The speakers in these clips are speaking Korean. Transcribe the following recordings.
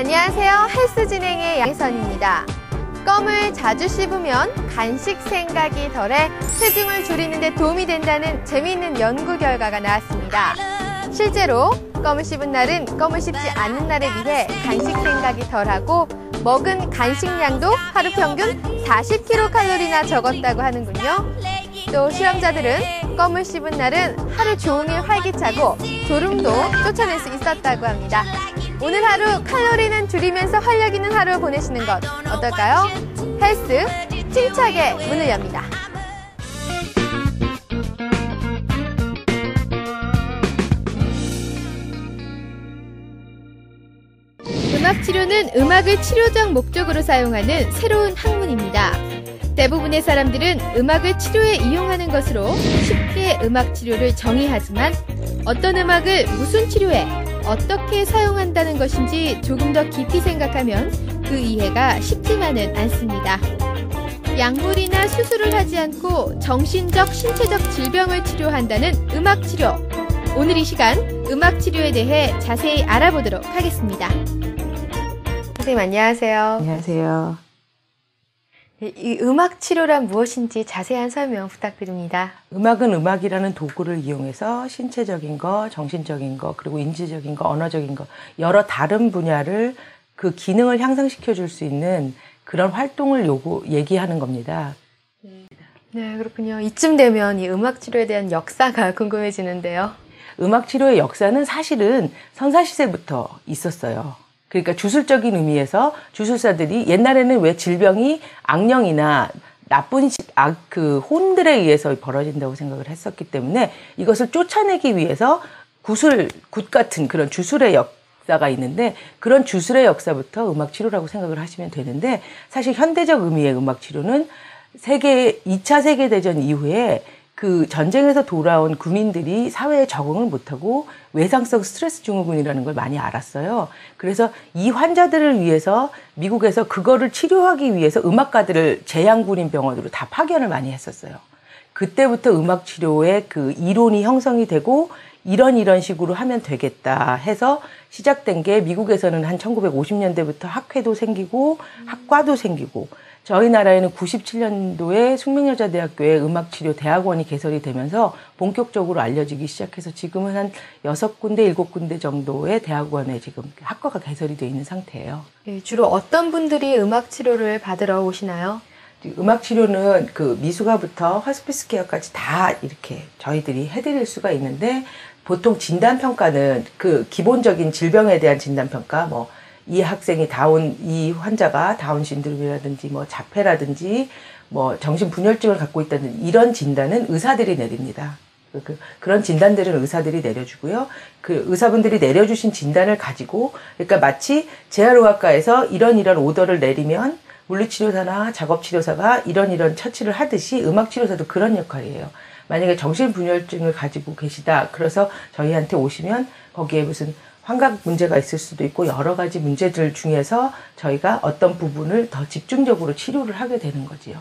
안녕하세요. 헬스 진행의 양혜선입니다. 껌을 자주 씹으면 간식 생각이 덜해 체중을 줄이는 데 도움이 된다는 재미있는 연구 결과가 나왔습니다. 실제로 껌을 씹은 날은 껌을 씹지 않는 날에 비해 간식 생각이 덜하고 먹은 간식량도 하루 평균 40kcal나 적었다고 하는군요. 또 실험자들은 껌을 씹은 날은 하루 종일 활기차고 졸음도 쫓아낼 수 있었다고 합니다. 오늘 하루 칼로리는 줄이면서 활력 있는 하루 보내시는 것 어떨까요? 헬스 힘차게 문을 엽니다. 음악치료는 음악을 치료적 목적으로 사용하는 새로운 학문입니다. 대부분의 사람들은 음악을 치료에 이용하는 것으로 쉽게 음악치료를 정의하지만 어떤 음악을 무슨 치료에 어떻게 사용한다는 것인지 조금 더 깊이 생각하면 그 이해가 쉽지만은 않습니다. 약물이나 수술을 하지 않고 정신적, 신체적 질병을 치료한다는 음악치료. 오늘 이 시간 음악치료에 대해 자세히 알아보도록 하겠습니다. 선생님 안녕하세요. 안녕하세요. 이 음악치료란 무엇인지 자세한 설명 부탁드립니다. 음악은 음악이라는 도구를 이용해서 신체적인 거, 정신적인 거, 그리고 인지적인 거, 언어적인 거 여러 다른 분야를 그 기능을 향상시켜 줄 수 있는 그런 활동을 얘기하는 겁니다. 네, 그렇군요. 이쯤 되면 이 음악치료에 대한 역사가 궁금해지는데요. 음악치료의 역사는 사실은 선사시대부터 있었어요. 그러니까 주술적인 의미에서 주술사들이 옛날에는 왜 질병이 악령이나 나쁜 혼들에 의해서 벌어진다고 생각을 했었기 때문에 이것을 쫓아내기 위해서 굿 같은 그런 주술의 역사가 있는데 그런 주술의 역사부터 음악치료라고 생각을 하시면 되는데 사실 현대적 의미의 음악치료는 2차 세계대전 이후에 그 전쟁에서 돌아온 군인들이 사회에 적응을 못하고 외상성 스트레스 증후군이라는 걸 많이 알았어요. 그래서 이 환자들을 위해서 미국에서 그거를 치료하기 위해서 음악가들을 재향군인 병원으로 다 파견을 많이 했었어요. 그때부터 음악치료의 그 이론이 형성이 되고 이런 식으로 하면 되겠다 해서 시작된 게 미국에서는 한 1950년대부터 학회도 생기고 학과도 생기고 저희 나라에는 97년도에 숙명여자대학교에 음악치료 대학원이 개설이 되면서 본격적으로 알려지기 시작해서 지금은 한 6군데, 7군데 정도의 대학원에 지금 학과가 개설이 되어 있는 상태예요. 주로 어떤 분들이 음악치료를 받으러 오시나요? 음악치료는 그 미숙아부터 호스피스 케어까지 다 이렇게 저희들이 해드릴 수가 있는데 보통 진단평가는 그 기본적인 질병에 대한 진단평가 이 환자가 다운 신드롬이라든지 자폐라든지 정신분열증을 갖고 있다는 이런 진단은 의사들이 내립니다. 그런 진단들은 의사들이 내려주고요. 그 의사분들이 내려주신 진단을 가지고 그러니까 마치 재활의학과에서 이런 오더를 내리면 물리치료사나 작업치료사가 이런 처치를 하듯이 음악치료사도 그런 역할이에요. 만약에 정신분열증을 가지고 계시다. 그래서 저희한테 오시면 거기에 무슨 환각 문제가 있을 수도 있고 여러 가지 문제들 중에서 저희가 어떤 부분을 더 집중적으로 치료를 하게 되는 거지요.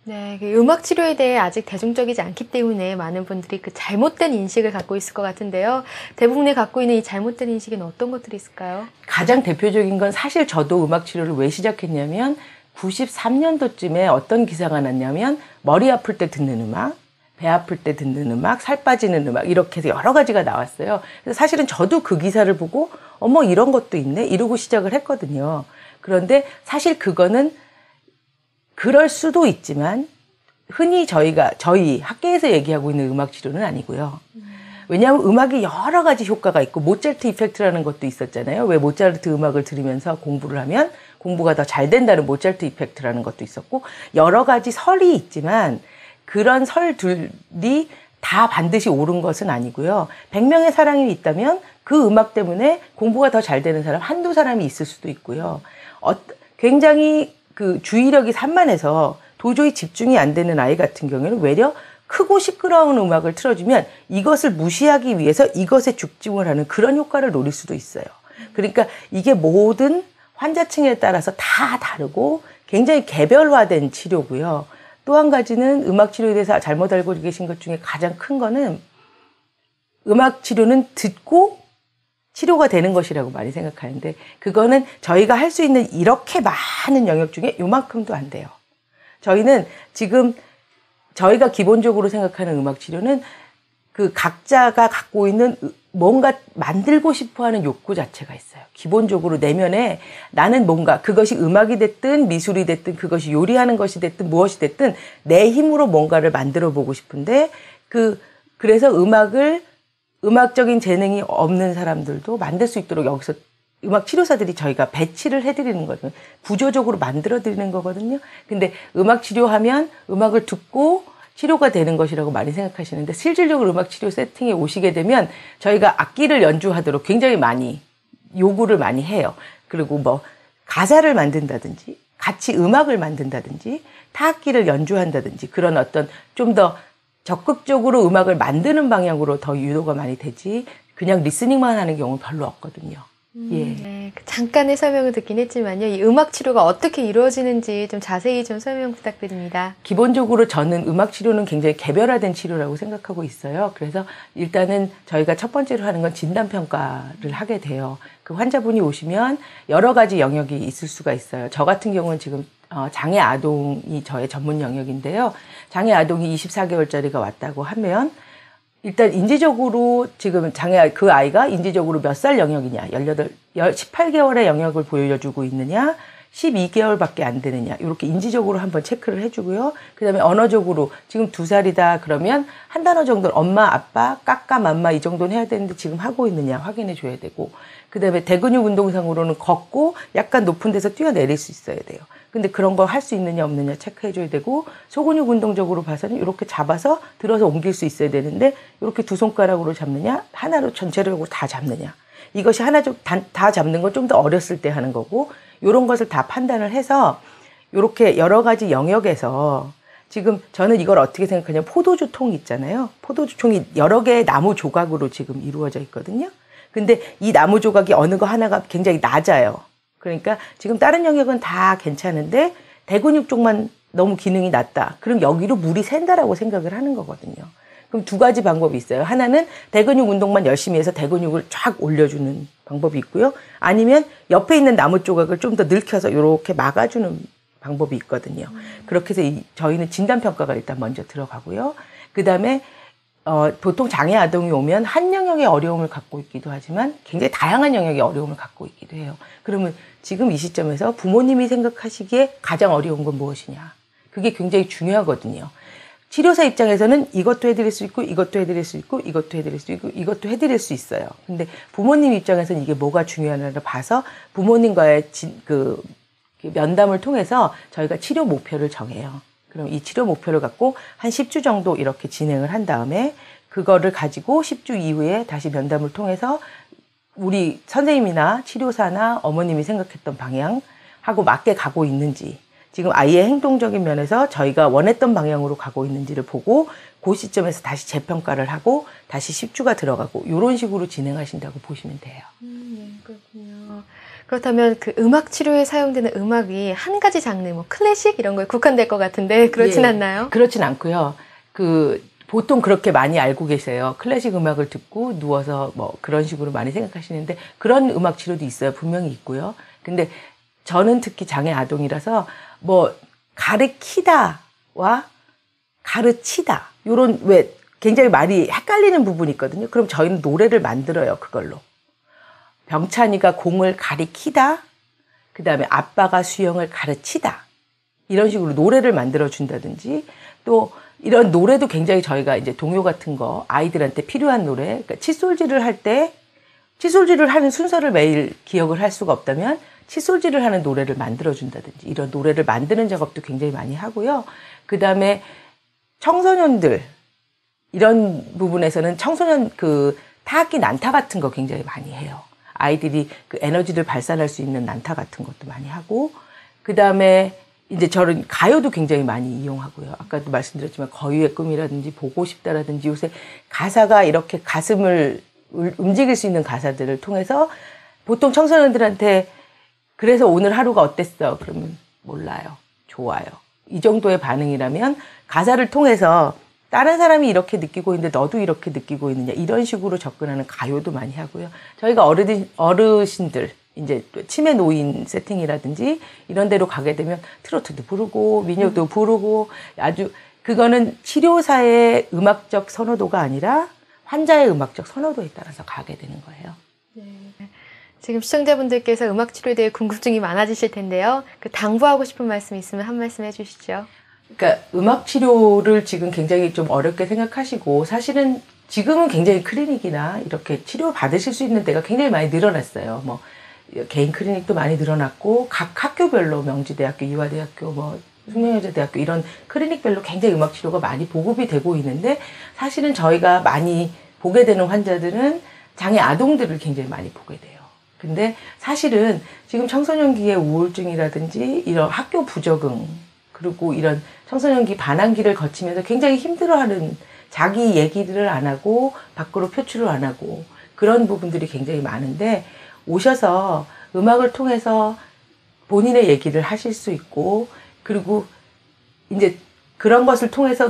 네, 음악 치료에 대해 아직 대중적이지 않기 때문에 많은 분들이 그 잘못된 인식을 갖고 있을 것 같은데요. 대부분이 갖고 있는 이 잘못된 인식은 어떤 것들이 있을까요? 가장 대표적인 건 사실 저도 음악 치료를 왜 시작했냐면 93년도쯤에 어떤 기사가 났냐면 머리 아플 때 듣는 음악, 배 아플 때 듣는 음악, 살 빠지는 음악 이렇게 해서 여러 가지가 나왔어요. 그래서 사실은 저도 그 기사를 보고 어머 이런 것도 있네 이러고 시작을 했거든요. 그런데 사실 그거는 그럴 수도 있지만 흔히 저희 학계에서 얘기하고 있는 음악 치료는 아니고요. 왜냐하면 음악이 여러 가지 효과가 있고 모차르트 이펙트라는 것도 있었잖아요. 왜 모차르트 음악을 들으면서 공부를 하면 공부가 더 잘 된다는 모차르트 이펙트라는 것도 있었고 여러 가지 설이 있지만 그런 설들이 다 반드시 옳은 것은 아니고요. 100명의 사람이 있다면 그 음악 때문에 공부가 더 잘 되는 사람 한두 사람이 있을 수도 있고요. 굉장히 그 주의력이 산만해서 도저히 집중이 안 되는 아이 같은 경우에는 외려 크고 시끄러운 음악을 틀어주면 이것을 무시하기 위해서 이것에 집중을 하는 그런 효과를 노릴 수도 있어요. 그러니까 이게 모든 환자층에 따라서 다 다르고 굉장히 개별화된 치료고요. 또 한 가지는 음악 치료에 대해서 잘못 알고 계신 것 중에 가장 큰 거는 음악 치료는 듣고 치료가 되는 것이라고 많이 생각하는데 그거는 저희가 할 수 있는 이렇게 많은 영역 중에 요만큼도 안 돼요. 저희는 지금 저희가 기본적으로 생각하는 음악 치료는 그 각자가 갖고 있는 뭔가 만들고 싶어 하는 욕구 자체가 있어요. 기본적으로 내면에 나는 뭔가 그것이 음악이 됐든 미술이 됐든 그것이 요리하는 것이 됐든 무엇이 됐든 내 힘으로 뭔가를 만들어 보고 싶은데 그래서 음악적인 재능이 없는 사람들도 만들 수 있도록 여기서 음악 치료사들이 저희가 배치를 해드리는 거거든요. 구조적으로 만들어 드리는 거거든요. 근데 음악 치료하면 음악을 듣고 치료가 되는 것이라고 많이 생각하시는데 실질적으로 음악 치료 세팅에 오시게 되면 저희가 악기를 연주하도록 굉장히 많이 요구를 많이 해요. 그리고 뭐 가사를 만든다든지 같이 음악을 만든다든지 타악기를 연주한다든지 그런 어떤 좀 더 적극적으로 음악을 만드는 방향으로 더 유도가 많이 되지 그냥 리스닝만 하는 경우는 별로 없거든요. 예. 네, 잠깐의 설명을 듣긴 했지만요. 이 음악 치료가 어떻게 이루어지는지 좀 자세히 좀 설명 부탁드립니다. 기본적으로 저는 음악 치료는 굉장히 개별화된 치료라고 생각하고 있어요. 그래서 일단은 저희가 첫 번째로 하는 건 진단평가를 하게 돼요. 그 환자분이 오시면 여러 가지 영역이 있을 수가 있어요. 저 같은 경우는 지금 장애 아동이 저의 전문 영역인데요. 장애 아동이 24개월짜리가 왔다고 하면 일단 인지적으로 지금 그 아이가 인지적으로 몇 살 영역이냐, 18개월의 영역을 보여주고 있느냐, 12개월밖에 안 되느냐, 이렇게 인지적으로 한번 체크를 해주고요. 그 다음에 언어적으로 지금 2살이다 그러면 한 단어 정도는 엄마, 아빠, 까까, 맘마 이 정도는 해야 되는데 지금 하고 있느냐 확인해 줘야 되고, 그 다음에 대근육 운동상으로는 걷고 약간 높은 데서 뛰어내릴 수 있어야 돼요. 근데 그런 거 할 수 있느냐 없느냐 체크해줘야 되고, 소근육 운동적으로 봐서는 이렇게 잡아서 들어서 옮길 수 있어야 되는데 이렇게 두 손가락으로 잡느냐 하나로 전체적으로 다 잡느냐, 이것이 다 잡는 건 좀 더 어렸을 때 하는 거고, 이런 것을 다 판단을 해서 이렇게 여러 가지 영역에서 지금 저는 이걸 어떻게 생각하냐면 포도주 통 있잖아요. 포도주 통이 여러 개의 나무 조각으로 지금 이루어져 있거든요. 근데 이 나무 조각이 어느 거 하나가 굉장히 낮아요. 그러니까 지금 다른 영역은 다 괜찮은데 대근육 쪽만 너무 기능이 낮다. 그럼 여기로 물이 샌다라고 생각을 하는 거거든요. 그럼 두 가지 방법이 있어요. 하나는 대근육 운동만 열심히 해서 대근육을 쫙 올려주는 방법이 있고요. 아니면 옆에 있는 나무 조각을 좀 더 늙혀서 이렇게 막아주는 방법이 있거든요. 그렇게 해서 저희는 진단평가가 일단 먼저 들어가고요. 그 다음에 보통 장애 아동이 오면 한 영역의 어려움을 갖고 있기도 하지만 굉장히 다양한 영역의 어려움을 갖고 있기도 해요. 그러면 지금 이 시점에서 부모님이 생각하시기에 가장 어려운 건 무엇이냐. 그게 굉장히 중요하거든요. 치료사 입장에서는 이것도 해드릴 수 있고 이것도 해드릴 수 있고 이것도 해드릴 수 있고 이것도 해드릴 수 있어요. 근데 부모님 입장에서는 이게 뭐가 중요하냐를 봐서 부모님과의 면담을 통해서 저희가 치료 목표를 정해요. 그럼 이 치료 목표를 갖고 한 10주 정도 이렇게 진행을 한 다음에 그거를 가지고 10주 이후에 다시 면담을 통해서 우리 선생님이나 치료사나 어머님이 생각했던 방향하고 맞게 가고 있는지, 지금 아이의 행동적인 면에서 저희가 원했던 방향으로 가고 있는지를 보고 그 시점에서 다시 재평가를 하고 다시 10주가 들어가고 이런 식으로 진행하신다고 보시면 돼요. 그렇군요. 그렇다면 그 음악 치료에 사용되는 음악이 한 가지 장르, 뭐 클래식 이런 거에 국한될 것 같은데 그렇진 않나요? 그렇진 않고요. 보통 그렇게 많이 알고 계세요. 클래식 음악을 듣고 누워서 뭐 그런 식으로 많이 생각하시는데 그런 음악 치료도 있어요. 분명히 있고요. 근데 저는 특히 장애 아동이라서 뭐 가르치다와 가르치다 요런 왜 굉장히 많이 헷갈리는 부분이 있거든요. 그럼 저희는 노래를 만들어요. 그걸로. 병찬이가 공을 가리키다, 그 다음에 아빠가 수영을 가르치다, 이런 식으로 노래를 만들어 준다든지, 또 이런 노래도 굉장히 저희가 이제 동요 같은 거 아이들한테 필요한 노래, 그러니까 칫솔질을 할 때 칫솔질을 하는 순서를 매일 기억을 할 수가 없다면 칫솔질을 하는 노래를 만들어 준다든지, 이런 노래를 만드는 작업도 굉장히 많이 하고요. 그 다음에 청소년들 이런 부분에서는 청소년 타악기 난타 같은 거 굉장히 많이 해요. 아이들이 그 에너지를 발산할 수 있는 난타 같은 것도 많이 하고, 그 다음에 이제 저는 가요도 굉장히 많이 이용하고요. 아까도 말씀드렸지만 거위의 꿈이라든지 보고 싶다라든지 요새 가사가 이렇게 가슴을 움직일 수 있는 가사들을 통해서 보통 청소년들한테 그래서 오늘 하루가 어땠어? 그러면 몰라요. 좋아요. 이 정도의 반응이라면 가사를 통해서 다른 사람이 이렇게 느끼고 있는데 너도 이렇게 느끼고 있느냐 이런 식으로 접근하는 가요도 많이 하고요. 저희가 어르신들 이제 치매 노인 세팅이라든지 이런 데로 가게 되면 트로트도 부르고 민요도 부르고 아주 그거는 치료사의 음악적 선호도가 아니라 환자의 음악적 선호도에 따라서 가게 되는 거예요. 네. 지금 시청자분들께서 음악 치료에 대해 궁금증이 많아지실 텐데요. 그 당부하고 싶은 말씀 있으면 한 말씀 해주시죠. 그러니까 음악 치료를 지금 굉장히 좀 어렵게 생각하시고 사실은 지금은 굉장히 클리닉이나 이렇게 치료 받으실 수 있는 데가 굉장히 많이 늘어났어요. 뭐 개인 클리닉도 많이 늘어났고 각 학교별로 명지대학교, 이화대학교, 뭐 숙명여자대학교 이런 클리닉별로 굉장히 음악 치료가 많이 보급이 되고 있는데 사실은 저희가 많이 보게 되는 환자들은 장애 아동들을 굉장히 많이 보게 돼요. 근데 사실은 지금 청소년기의 우울증이라든지 이런 학교 부적응 그리고 이런 청소년기 반항기를 거치면서 굉장히 힘들어하는 자기 얘기들을 안 하고 밖으로 표출을 안 하고 그런 부분들이 굉장히 많은데 오셔서 음악을 통해서 본인의 얘기를 하실 수 있고 그리고 이제 그런 것을 통해서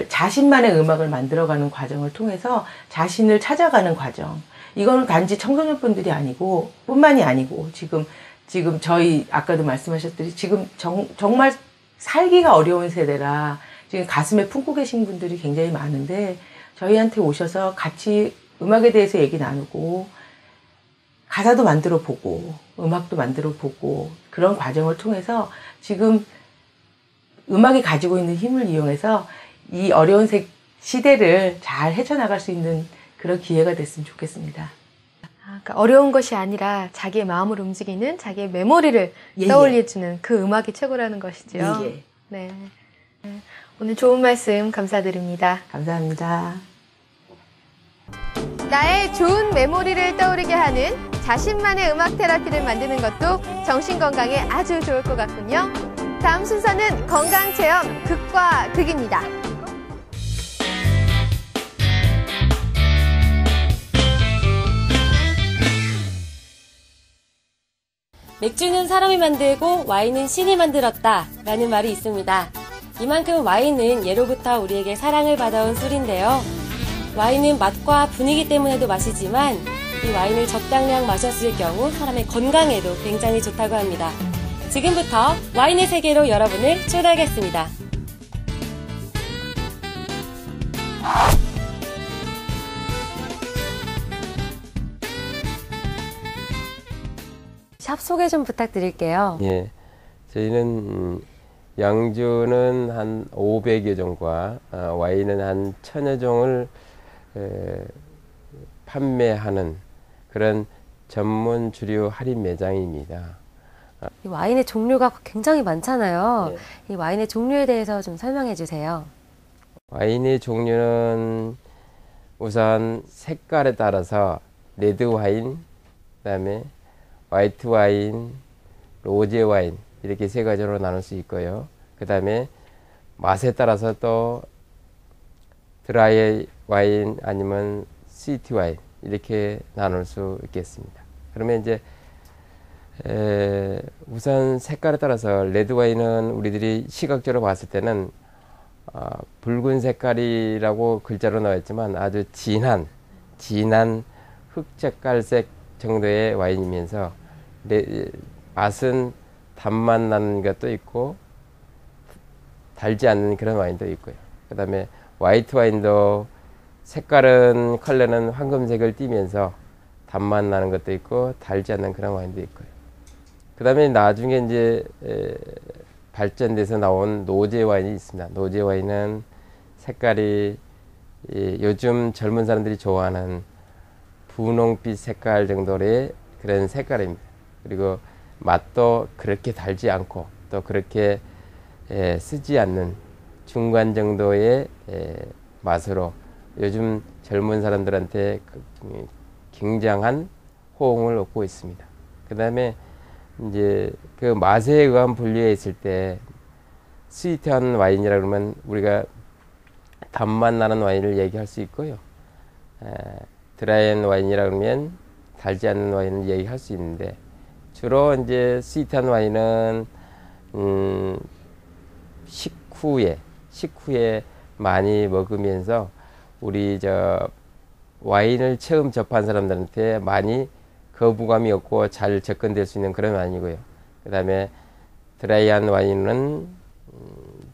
자신만의 음악을 만들어가는 과정을 통해서 자신을 찾아가는 과정. 이거는 단지 청소년분들이 아니고 뿐만이 아니고 지금 저희 아까도 말씀하셨듯이 지금 정말 살기가 어려운 세대라 지금 가슴에 품고 계신 분들이 굉장히 많은데 저희한테 오셔서 같이 음악에 대해서 얘기 나누고 가사도 만들어 보고 음악도 만들어 보고 그런 과정을 통해서 지금 음악이 가지고 있는 힘을 이용해서 이 어려운 시대를 잘 헤쳐나갈 수 있는 그런 기회가 됐으면 좋겠습니다. 그러니까 어려운 것이 아니라 자기의 마음을 움직이는 자기의 메모리를 떠올려주는 그 음악이 최고라는 것이죠. 네. 오늘 좋은 말씀 감사드립니다. 감사합니다. 나의 좋은 메모리를 떠오르게 하는 자신만의 음악 테라피를 만드는 것도 정신건강에 아주 좋을 것 같군요. 다음 순서는 건강체험 극과 극입니다. 맥주는 사람이 만들고 와인은 신이 만들었다 라는 말이 있습니다. 이만큼 와인은 예로부터 우리에게 사랑을 받아온 술인데요. 와인은 맛과 분위기 때문에도 마시지만 이 와인을 적당량 마셨을 경우 사람의 건강에도 굉장히 좋다고 합니다. 지금부터 와인의 세계로 여러분을 초대하겠습니다. 샵 소개 좀 부탁드릴게요. 예, 저희는 양주는 한 500여 종과 와인은 한 1000여 종을 판매하는 그런 전문 주류 할인 매장입니다. 이 와인의 종류가 굉장히 많잖아요. 네. 이 와인의 종류에 대해서 좀 설명해 주세요. 와인의 종류는 우선 색깔에 따라서 레드 와인, 그다음에 화이트 와인, 로제 와인 이렇게 세 가지로 나눌 수 있고요. 그 다음에 맛에 따라서 또 드라이 와인 아니면 스위트 와인 이렇게 나눌 수 있겠습니다. 그러면 이제 우선 색깔에 따라서 레드 와인은 우리들이 시각적으로 봤을 때는 붉은 색깔이라고 글자로 나와 있지만 아주 진한 흑색깔색 정도의 와인이면서 맛은 단맛 나는 것도 있고 달지 않는 그런 와인도 있고요. 그 다음에 화이트 와인도 색깔은 컬러는 황금색을 띠면서 단맛 나는 것도 있고 달지 않는 그런 와인도 있고요. 그 다음에 나중에 이제 발전돼서 나온 노제 와인이 있습니다. 노제 와인은 색깔이 요즘 젊은 사람들이 좋아하는 분홍빛 색깔 정도의 그런 색깔입니다. 그리고 맛도 그렇게 달지 않고 또 그렇게 쓰지 않는 중간 정도의 맛으로 요즘 젊은 사람들한테 굉장한 호응을 얻고 있습니다. 그 다음에 이제 그 맛에 의한 분류에 있을 때 스위트한 와인이라 그러면 우리가 단맛 나는 와인을 얘기할 수 있고요. 드라이한 와인이라 그러면 달지 않는 와인을 얘기할 수 있는데 주로 이제 스위트한 와인은 식후에 많이 먹으면서 우리 와인을 처음 접한 사람들한테 많이 거부감이 없고 잘 접근될 수 있는 그런 와인이고요. 그 다음에 드라이한 와인은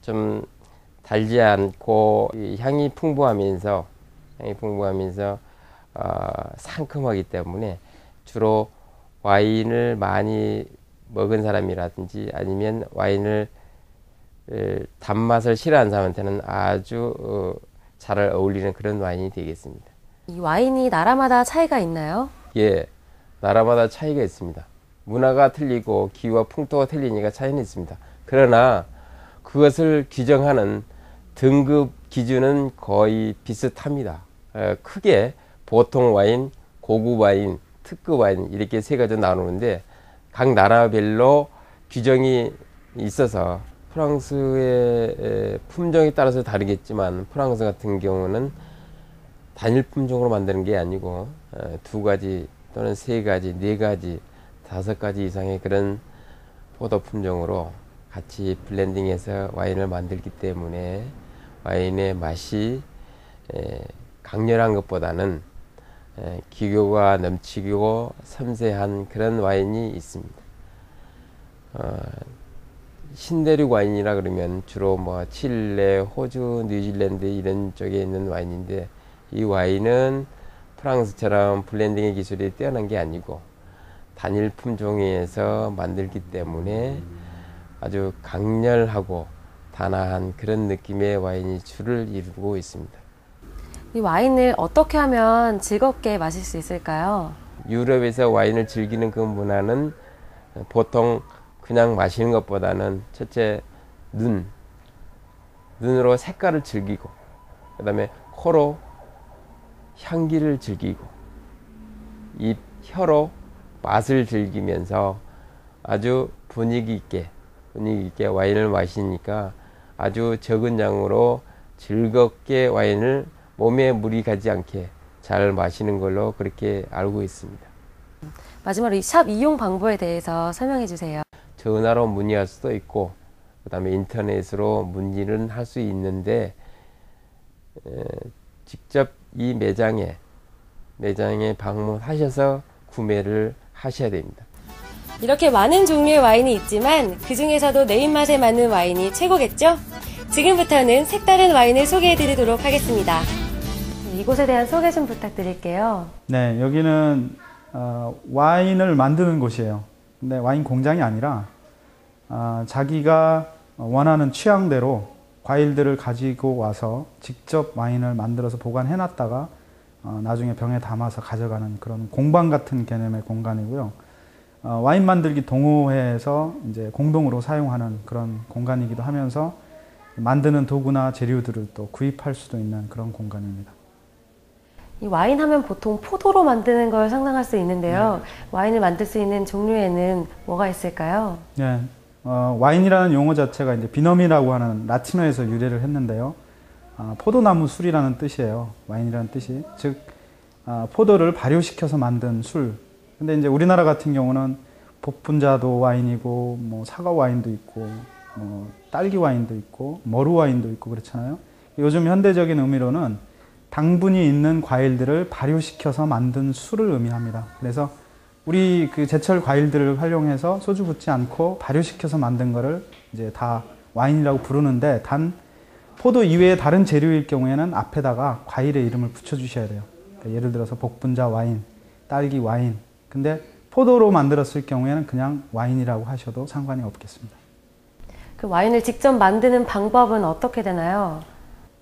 좀 달지 않고 향이 풍부하면서 상큼하기 때문에 주로 와인을 많이 먹은 사람이라든지 아니면 와인을 단맛을 싫어하는 사람한테는 아주 잘 어울리는 그런 와인이 되겠습니다. 이 와인이 나라마다 차이가 있나요? 예, 나라마다 차이가 있습니다. 문화가 틀리고 기후와 풍토가 틀리니까 차이는 있습니다. 그러나 그것을 규정하는 등급 기준은 거의 비슷합니다. 크게 보통 와인, 고급 와인, 특급 와인 이렇게 세 가지로 나누는데 각 나라별로 규정이 있어서 프랑스의 품종에 따라서 다르겠지만 프랑스 같은 경우는 단일 품종으로 만드는 게 아니고 2가지 또는 3가지, 4가지, 5가지 이상의 그런 포도 품종으로 같이 블렌딩해서 와인을 만들기 때문에 와인의 맛이 강렬한 것보다는 기교가 넘치고 섬세한 그런 와인이 있습니다. 신대륙 와인이라 그러면 주로 뭐 칠레, 호주, 뉴질랜드 이런 쪽에 있는 와인인데 이 와인은 프랑스처럼 블렌딩의 기술이 뛰어난 게 아니고 단일 품종에서 만들기 때문에 아주 강렬하고 단아한 그런 느낌의 와인이 주를 이루고 있습니다. 이 와인을 어떻게 하면 즐겁게 마실 수 있을까요? 유럽에서 와인을 즐기는 그 문화는 보통 그냥 마시는 것보다는 첫째 눈으로 색깔을 즐기고 그 다음에 코로 향기를 즐기고 입, 혀로 맛을 즐기면서 아주 분위기 있게 와인을 마시니까 아주 적은 양으로 즐겁게 와인을 몸에 무리 가지 않게 잘 마시는 걸로 그렇게 알고 있습니다. 마지막으로 이 샵 이용 방법에 대해서 설명해 주세요. 전화로 문의할 수도 있고 그 다음에 인터넷으로 문의는 할 수 있는데 직접 이 매장에 방문하셔서 구매를 하셔야 됩니다. 이렇게 많은 종류의 와인이 있지만 그 중에서도 내 입맛에 맞는 와인이 최고겠죠? 지금부터는 색다른 와인을 소개해 드리도록 하겠습니다. 이곳에 대한 소개 좀 부탁드릴게요. 네, 여기는 와인을 만드는 곳이에요. 근데 와인 공장이 아니라 자기가 원하는 취향대로 과일들을 가지고 와서 직접 와인을 만들어서 보관해 놨다가 나중에 병에 담아서 가져가는 그런 공방 같은 개념의 공간이고요. 와인 만들기 동호회에서 이제 공동으로 사용하는 그런 공간이기도 하면서 만드는 도구나 재료들을 또 구입할 수도 있는 그런 공간입니다. 이 와인 하면 보통 포도로 만드는 걸 상상할 수 있는데요. 와인을 만들 수 있는 종류에는 뭐가 있을까요? 네, 와인이라는 용어 자체가 이제 비넘이라고 하는 라틴어에서 유래를 했는데요. 포도나무 술이라는 뜻이에요. 와인이라는 뜻이. 즉, 포도를 발효시켜서 만든 술. 근데 이제 우리나라 같은 경우는 복분자도 와인이고, 뭐 사과 와인도 있고, 딸기 와인도 있고, 머루 와인도 있고 그렇잖아요. 요즘 현대적인 의미로는 당분이 있는 과일들을 발효시켜서 만든 술을 의미합니다. 그래서 우리 그 제철 과일들을 활용해서 소주 붓지 않고 발효시켜서 만든 거를 이제 다 와인이라고 부르는데 단 포도 이외의 다른 재료일 경우에는 앞에다가 과일의 이름을 붙여주셔야 돼요. 그러니까 예를 들어서 복분자 와인, 딸기 와인. 근데 포도로 만들었을 경우에는 그냥 와인이라고 하셔도 상관이 없겠습니다. 그 와인을 직접 만드는 방법은 어떻게 되나요?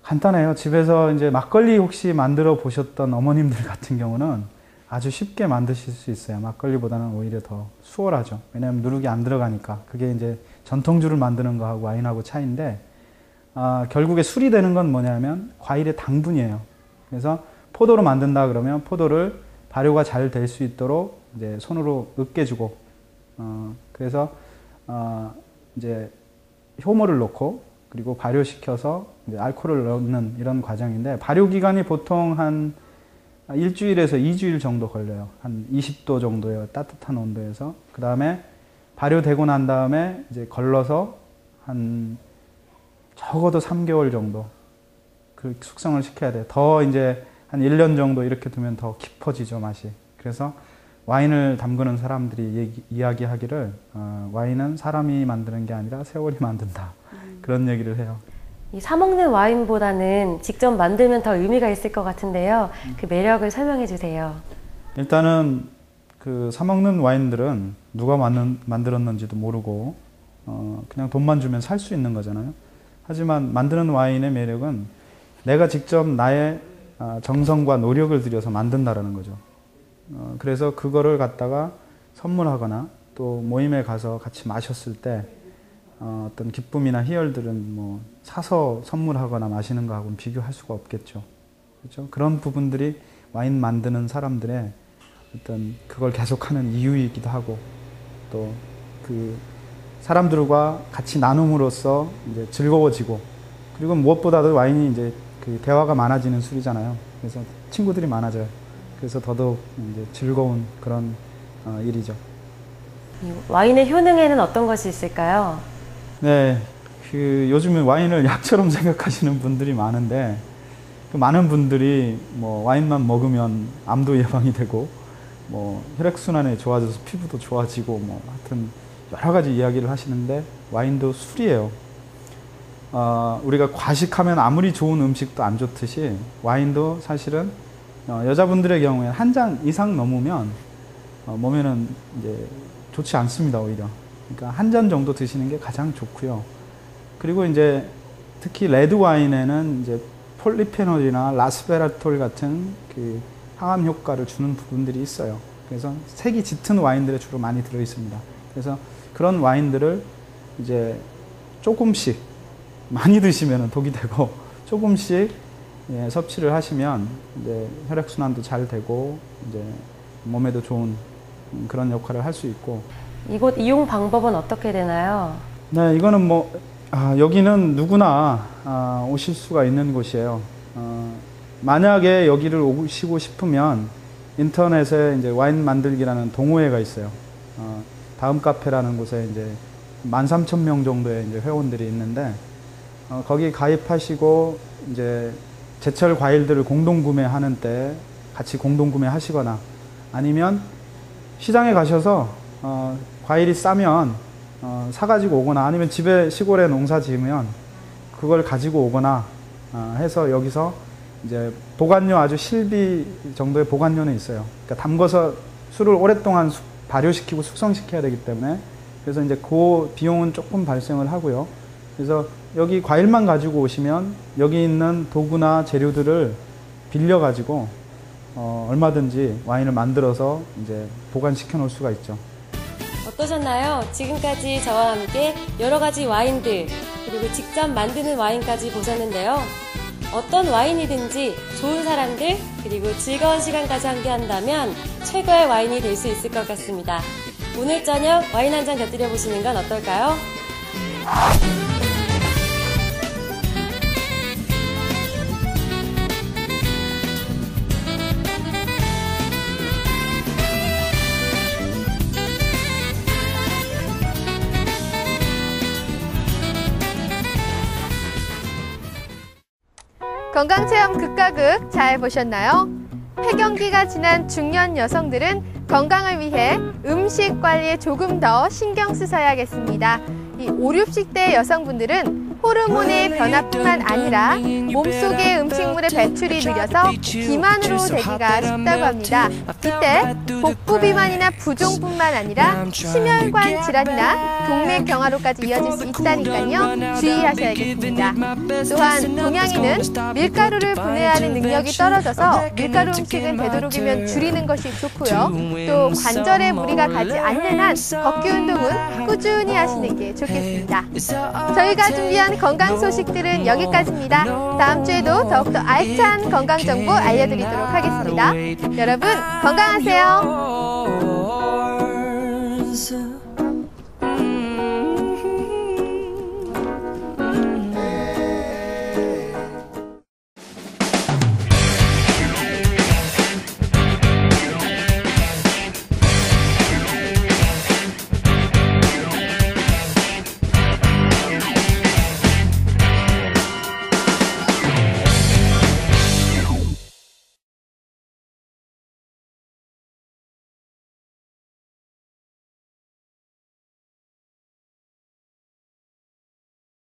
간단해요. 집에서 이제 막걸리 혹시 만들어 보셨던 어머님들 같은 경우는 아주 쉽게 만드실 수 있어요. 막걸리보다는 오히려 더 수월하죠. 왜냐하면 누룩이 안 들어가니까. 그게 이제 전통주를 만드는 거하고 와인하고 차이인데 결국에 술이 되는 건 뭐냐면 과일의 당분이에요. 그래서 포도로 만든다 그러면 포도를 발효가 잘 될 수 있도록 이제 손으로 으깨주고 그래서 이제 효모를 넣고 그리고 발효시켜서 이제 알코올을 넣는 이런 과정인데 발효 기간이 보통 한 일주일에서 2주일 정도 걸려요. 한 20도 정도의 따뜻한 온도에서. 그 다음에 발효되고 난 다음에 이제 걸러서 한 적어도 3개월 정도 그 숙성을 시켜야 돼요. 더 이제 한 1년 정도 이렇게 두면 더 깊어지죠, 맛이. 그래서 와인을 담그는 사람들이 이야기하기를 와인은 사람이 만드는 게 아니라 세월이 만든다. 그런 얘기를 해요. 이 사먹는 와인보다는 직접 만들면 더 의미가 있을 것 같은데요. 그 매력을 설명해 주세요. 일단은 그 사먹는 와인들은 누가 만들었는지도 모르고 그냥 돈만 주면 살 수 있는 거잖아요. 하지만 만드는 와인의 매력은 내가 직접 나의 정성과 노력을 들여서 만든다라는 거죠. 그래서 그거를 갖다가 선물하거나 또 모임에 가서 같이 마셨을 때 어떤 기쁨이나 희열들은 뭐 사서 선물하거나 마시는 거하고는 비교할 수가 없겠죠. 그렇죠? 그런 부분들이 와인 만드는 사람들의 어떤 그걸 계속하는 이유이기도 하고 또 그 사람들과 같이 나눔으로써 이제 즐거워지고 그리고 무엇보다도 와인이 이제 그 대화가 많아지는 술이잖아요. 그래서 친구들이 많아져요. 그래서 더더욱 이제 즐거운 그런 일이죠. 와인의 효능에는 어떤 것이 있을까요? 네, 그 요즘은 와인을 약처럼 생각하시는 분들이 많은데 그 많은 분들이 뭐 와인만 먹으면 암도 예방이 되고 뭐 혈액순환이 좋아져서 피부도 좋아지고 뭐 하여튼 여러 가지 이야기를 하시는데 와인도 술이에요. 우리가 과식하면 아무리 좋은 음식도 안 좋듯이 와인도 사실은 여자분들의 경우에 한 잔 이상 넘으면 몸에는 이제 좋지 않습니다, 오히려. 그러니까 한 잔 정도 드시는 게 가장 좋고요. 그리고 이제 특히 레드 와인에는 이제 폴리페놀이나 라스베라톨 같은 그 항암 효과를 주는 부분들이 있어요. 그래서 색이 짙은 와인들에 주로 많이 들어 있습니다. 그래서 그런 와인들을 이제 조금씩 많이 드시면 독이 되고 조금씩 섭취를 하시면 이제 혈액순환도 잘 되고 이제 몸에도 좋은 그런 역할을 할 수 있고. 이곳 이용 방법은 어떻게 되나요? 네, 이거는 뭐 여기는 누구나 오실 수가 있는 곳이에요. 만약에 여기를 오시고 싶으면 인터넷에 이제 와인 만들기라는 동호회가 있어요. 다음 카페라는 곳에 이제 13,000명 정도의 이제 회원들이 있는데 거기 가입하시고 이제 제철 과일들을 공동 구매하는 때 같이 공동 구매하시거나 아니면 시장에 가셔서 과일이 싸면 사가지고 오거나 아니면 집에 시골에 농사 지으면 그걸 가지고 오거나 해서 여기서 이제 보관료 아주 실비 정도의 보관료는 있어요. 그러니까 담궈서 술을 오랫동안 발효시키고 숙성시켜야 되기 때문에 그래서 이제 그 비용은 조금 발생을 하고요. 그래서 여기 과일만 가지고 오시면 여기 있는 도구나 재료들을 빌려 가지고 얼마든지 와인을 만들어서 이제 보관시켜 놓을 수가 있죠. 어떠셨나요? 지금까지 저와 함께 여러 가지 와인들 그리고 직접 만드는 와인까지 보셨는데요. 어떤 와인이든지 좋은 사람들 그리고 즐거운 시간까지 함께 한다면 최고의 와인이 될 수 있을 것 같습니다. 오늘 저녁 와인 한 잔 곁들여 보시는 건 어떨까요? 건강체험 극과 극 잘 보셨나요? 폐경기가 지난 중년 여성들은 건강을 위해 음식 관리에 조금 더 신경 쓰셔야겠습니다. 이 5, 60대 여성분들은 호르몬의 변화뿐만 아니라 몸속의 음식물의 배출이 느려서 비만으로 되기가 쉽다고 합니다. 이때 복부 비만이나 부종뿐만 아니라 심혈관 질환이나 동맥 경화로까지 이어질 수 있다니까요. 주의하셔야겠습니다. 또한 동양인은 밀가루를 분해하는 능력이 떨어져서 밀가루 음식은 되도록이면 줄이는 것이 좋고요. 또 관절에 무리가 가지 않는 한 걷기 운동은 꾸준히 하시는 게 좋겠습니다. 저희가 준비한 건강 소식들은 여기까지입니다. 다음 주에도 더욱더 알찬 건강 정보 알려드리도록 하겠습니다. 여러분 건강하세요.